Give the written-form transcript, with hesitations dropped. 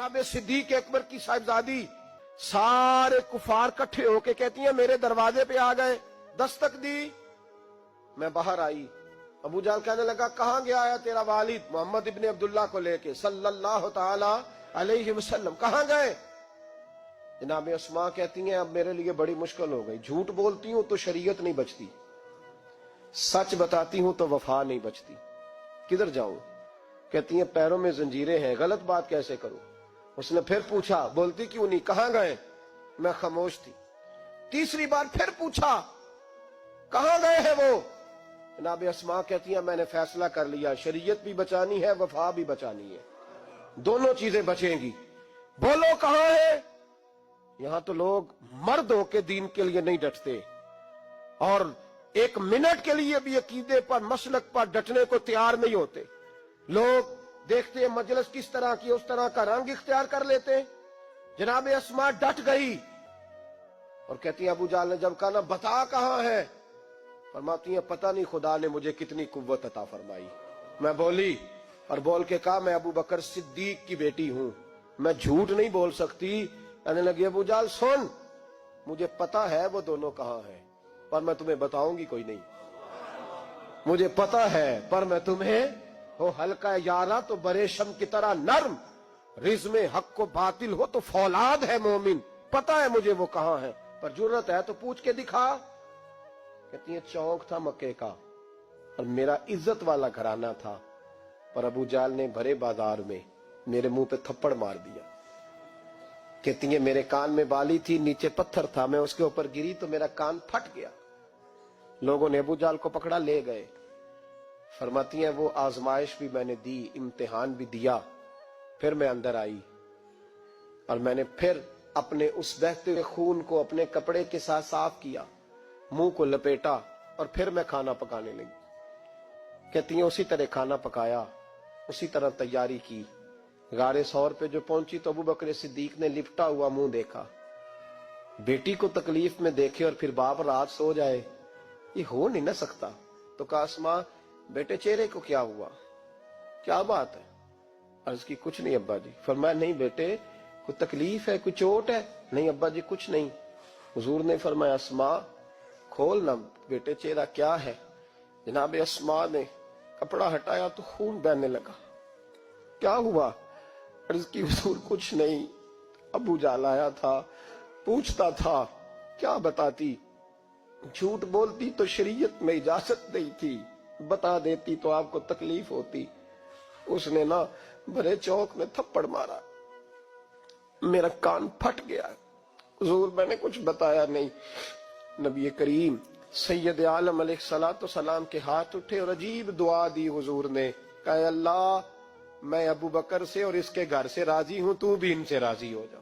जनाब सिद्दीक अकबर की साहिबजादी सारे कुफार इकट्ठे होके कहती हैं मेरे दरवाजे पे आ गए, दस्तक दी, मैं बाहर आई। अबू जाल कहने लगा कहां गया है तेरा वालिद मोहम्मद इब्ने अब्दुल्ला को लेके सल्लल्लाहु ताला अलैहि वसल्लम, कहां गए? जनाब अस्मा कहती हैं अब मेरे लिए बड़ी मुश्किल हो गई, झूठ बोलती हूं तो शरीयत नहीं बचती, सच बताती हूं तो वफा नहीं बचती, किधर जाऊं? कहती हैं पैरों में जंजीरें हैं, गलत बात कैसे करूं? उसने फिर पूछा, बोलती क्यों नहीं, कहां गए? मैं खामोश थी। तीसरी बार फिर पूछा, कहां गए हैं वो? जनाब अस्मा कहती हैं मैंने फैसला कर लिया, शरीयत भी बचानी है, वफा भी बचानी है, दोनों चीजें बचेंगी, बोलो कहां है? यहां तो लोग मर्द होके दीन के लिए नहीं डटते और एक मिनट के लिए भी अकीदे पर मसलक पर डटने को तैयार नहीं होते। लोग देखते हैं मजलिस किस तरह की, उस तरह का रंग इख्तियार कर लेते हैं। जनाब अस्मा डट गई और कहती है अबू जाल ने जब कहा ना बता कहां है, फरमाती है पता नहीं खुदा ने मुझे कितनी कुव्वत अता फरमाई। मैं बोली और बोल के कहा मैं अबू बकर सिद्दीक की बेटी हूं, मैं झूठ नहीं बोल सकती। कहने लगी अबू जाल सुन, मुझे पता है वो दोनों कहां हैं, पर मैं तुम्हें बताऊंगी कोई नहीं, मुझे पता है पर मैं तुम्हें, हो हल्का यारा तो बरेशम की तरह नर्म, रिज में हक को बातिल हो तो फौलाद है मोमिन, पता है मुझे वो कहां है, पर जरूरत है तो पूछ के दिखा। कहती है चौक था मक्के का और मेरा इज्जत वाला घराना था, पर अबू जाल ने भरे बाजार में मेरे मुंह पे थप्पड़ मार दिया। कहती है मेरे कान में बाली थी, नीचे पत्थर था, मैं उसके ऊपर गिरी तो मेरा कान फट गया, लोगों ने अबू जाल को पकड़ा ले गए। फरमाती हैं वो आजमाइश भी मैंने दी, इम्तिहान भी दिया, फिर मैं अंदर आई और मैंने फिर अपने उस बहते हुए खून को अपने कपड़े के साथ साफ किया, मुंह को लपेटा और फिर मैं खाना पकाने लगी। कहती हैं उसी तरह खाना पकाया, उसी तरह तैयारी की। गारे सौर पे जो पहुंची तो अबू बकर सिद्दीक ने लिपटा हुआ मुंह देखा। बेटी को तकलीफ में देखे और फिर बाप रात सो जाए, ये हो नहीं ना सकता। तो कहा अस्मा बेटे चेहरे को क्या हुआ, क्या बात है? अर्ज की कुछ नहीं अब्बा जी। फरमाया नहीं बेटे कोई तकलीफ है, कोई चोट है? नहीं अब्बा जी कुछ नहीं। हुजूर ने फरमाया अस्मा खोल ना बेटे चेहरा क्या है। जनाब अस्मा ने कपड़ा हटाया तो खून बहने लगा। क्या हुआ? अर्ज की हुजूर कुछ नहीं, अबू जाल आया था, पूछता था, क्या बताती? झूठ बोलती तो शरीयत में इजाजत नहीं थी, बता देती तो आपको तकलीफ होती। उसने ना भरे चौक में थप्पड़ मारा, मेरा कान फट गया। हुजूर मैंने कुछ बताया नहीं। नबी करीम सैयद आलम अलैहिस्सलातु सलाम के हाथ उठे और अजीब दुआ दी हुजूर ने। कहा अल्लाह मैं अबू बकर से और इसके घर से राजी हूं, तू भी इनसे राजी हो जा।